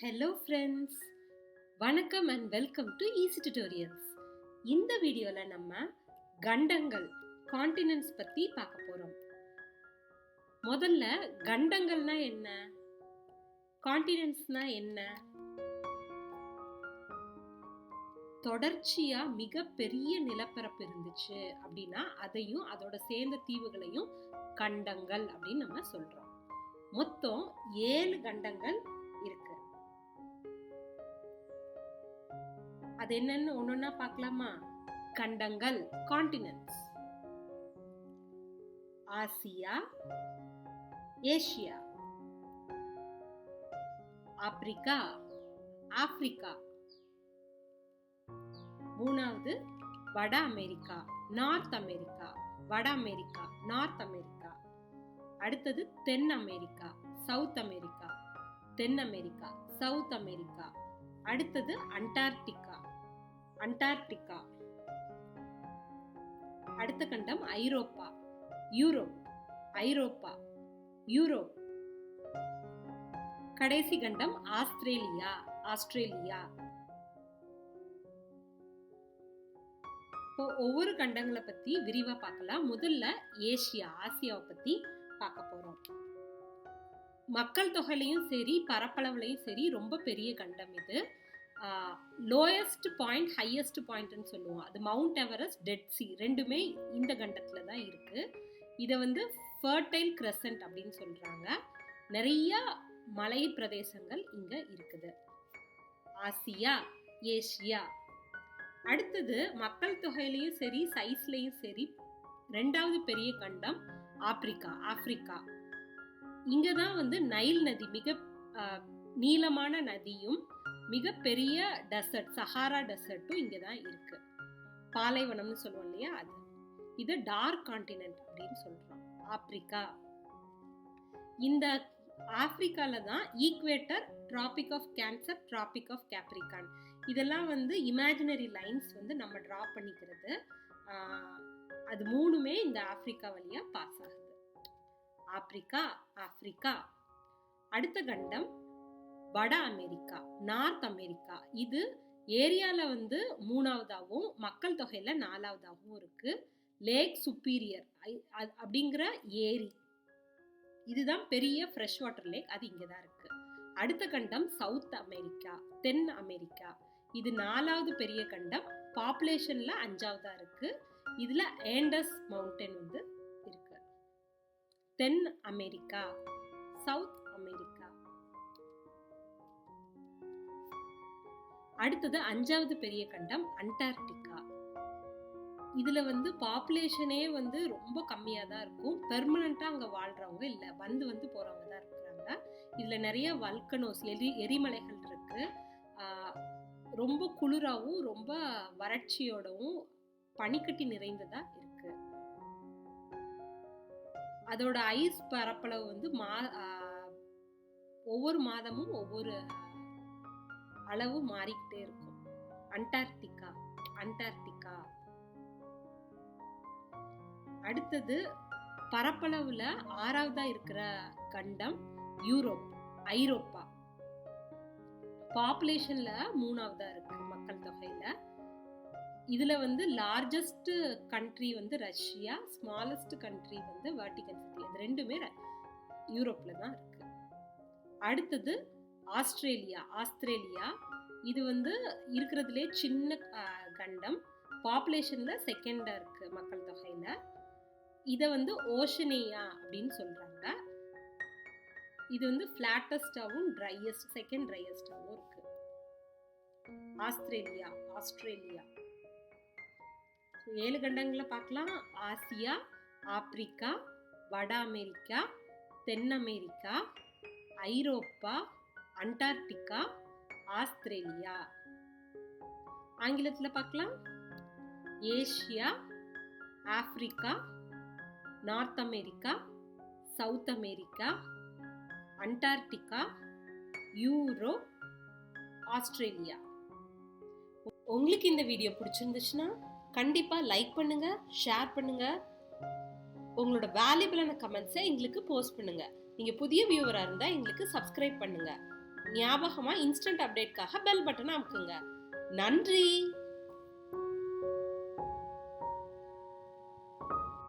Hello friends, வணக்கம் and welcome to Eezytutorials. இந்த வீடியோல நம்ம கண்டங்கள் கான்டினென்ட்ஸ் பத்தி பார்க்க போறோம். முதல்ல கண்டங்கள்னா என்ன? கான்டினென்ட்ஸ்னா என்ன? தொடர்ச்சியா மிகப்பெரிய நிலப்பரப்பு இருந்துச்சு அப்படின்னா அதையும் அதோட சேர்ந்த தீவுகளையும் கண்டங்கள் அப்படின்னு நம்ம சொல்றோம். மொத்தம் 7 கண்டங்கள் இருக்கு. அது என்னன்னு ஒன்னொன்னா பார்க்கலாமா? கண்டங்கள் கான்டினென்ட்ஸ்: ஆசியா, ஏசியா, ஆப்பிரிக்கா, ஆப்பிரிக்கா, மூணாவது வட அமெரிக்கா, நார்த் அமெரிக்கா, வட அமெரிக்கா, நார்த் அமெரிக்கா. அடுத்தது தென் அமெரிக்கா, சவுத் அமெரிக்கா, தென் அமெரிக்கா, சவுத் அமெரிக்கா. அடுத்தது அண்டார்டிகா, அண்டார்டிகா. அடுத்த கண்டம் ஐரோப்பா, யூரோப், ஐரோப்பா, யூரோப். கடைசி கண்டம் ஆஸ்திரேலியா, ஆஸ்திரேலியா. இப்போ ஒவ்வொரு கண்டங்களை பத்தி விரிவா பார்க்கலாம். முதல்ல ஏசியா, ஆசியாவை பத்தி பார்க்க போறோம். மக்கள் தொகையிலையும் சரி பரப்பளவுலையும் சரி ரொம்ப பெரிய கண்டம் இது. லோயஸ்ட் பாயிண்ட் ஹையஸ்ட் பாயிண்ட்னு சொல்லுவோம். அது மவுண்ட் எவரெஸ்ட், டெட் சி ரெண்டுமே இந்த கண்டத்துல தான் இருக்கு. இதை ஃபர்டைல் கிரசன்ட் அப்படின்னு சொல்றாங்க. நிறைய மலை பிரதேசங்கள் இங்க இருக்குது. ஆசியா, ஏசியா. அடுத்தது மக்கள் தொகையிலையும் சரி சைஸ்லயும் சரி ரெண்டாவது பெரிய கண்டம் ஆப்பிரிக்கா, ஆப்பிரிக்கா. இங்கதான் நைல் நதி மிக நீளமான நதியும் மிகப்பெரிய டெசர்ட் சஹாரா டெசர்ட்டும் இங்கதான் இருக்கு. பாலைவனம்னு சொல்லுவோம் இல்லையா, அது. இது டார்க் கான்டினென்ட் அப்படின்னு சொல்றோம் ஆப்பிரிக்கா. இந்த ஆப்பிரிக்கால தான் equator, Tropic of Cancer, Tropic of Capricorn இதெல்லாம் இமேஜினரி லைன்ஸ் நம்ம டிரா பண்ணிக்கிறது. அது மூணுமே இந்த ஆப்பிரிக்கா வழியா பாஸ் ஆகுது. Africa, Africa. அடுத்த கண்டம் வட அமெரிக்கா, நார்த் அமெரிக்கா. இது ஏரியால மூணாவதாகவும் மக்கள் தொகையில 4வதாகவும் இருக்கு. லேக் சுப்பீரியர் அப்படிங்கிற ஏரி, இதுதான் பெரிய ஃப்ரெஷ் வாட்டர் லேக், அது இங்கதான் இருக்கு. அடுத்த கண்டம் சவுத் அமெரிக்கா, தென் அமெரிக்கா. இது 4வது பெரிய கண்டம், பாப்புலேஷன்ல 5வதா இருக்கு. இதுல ஏண்டஸ் மவுண்டன் இருக்கு. தென் அமெரிக்கா, சவுத் அமெரிக்கா. அடுத்தது 5வது பெரிய கண்டம் அண்டார்டிகா. இதுல பாப்புலேஷனே ரொம்ப கம்மியா தான் இருக்கும். பெர்மனண்டா அங்க வாழ்றவங்க இல்ல, வந்து போறவங்க தான் இருக்கிறாங்க. இதுல நிறைய வல்கனோஸ், எரிமலைகள் இருக்கு. ரொம்ப குளிராவும் ரொம்ப வறட்சியோடவும் பனிக்கட்டி நிறைந்ததா இருக்கு. அதோட ஐஸ் பரப்பளவு ஒவ்வொரு மாதமும் ஒவ்வொரு அளவு மாறிக்கிட்டே இருக்கும். Antarctica, Antarctica. அடுத்தது பரப்பளவுல 6வதா இருக்கிற கண்டம் யூரோப், ஐரோப்பா. பாப்புலேஷன்ல 3வதா இருக்கு மக்கள் தொகையில. இதுல largest country Russia, smallest country Vatican city. இது ரெண்டுமே யூரோப்ல தான் இருக்கு. அடுத்தது ஆஸ்திரேலியா, ஆஸ்திரேலியா. இது இருக்கிறதுலே சின்ன கண்டம், பாப்புலேஷன்ல 2ண்டா இருக்கு மக்கள் தொகையில. இத ஓஷனியா அப்படின்னு சொல்றாங்க. இது பிளாட்டஸ்டாவும் ட்ரையஸ்ட், செகண்ட் ட்ரையஸ்டாவும் இருக்கு. Australia, Australia. 7 கண்டங்களை பார்க்கலாம். ஆசியா, ஆப்பிரிக்கா, வட அமெரிக்கா, தென் அமெரிக்கா, ஐரோப்பா, அண்டார்டிகா, ஆஸ்திரேலியா. ஆங்கிலத்துல பார்க்கலாம். Asia, Africa, north America, south America, Antarctica, Europe, Australia. உங்களுக்கு இந்த வீடியோ பிடிச்சிருந்துச்சுன்னா கண்டிப்பா லைக் பண்ணுங்க, ஷேர் பண்ணுங்க, உங்களோட வேல்யூபிளான கமெண்ட்ஸை எங்களுக்கு போஸ்ட் பண்ணுங்க. நீங்க புதிய வியூவரா இருந்தா எங்களுக்கு சப்ஸ்கிரைப் பண்ணுங்க. ஞாபகமா இன்ஸ்டன்ட் அப்டேட்காக பெல் பட்டனை அமுக்குங்க. நன்றி.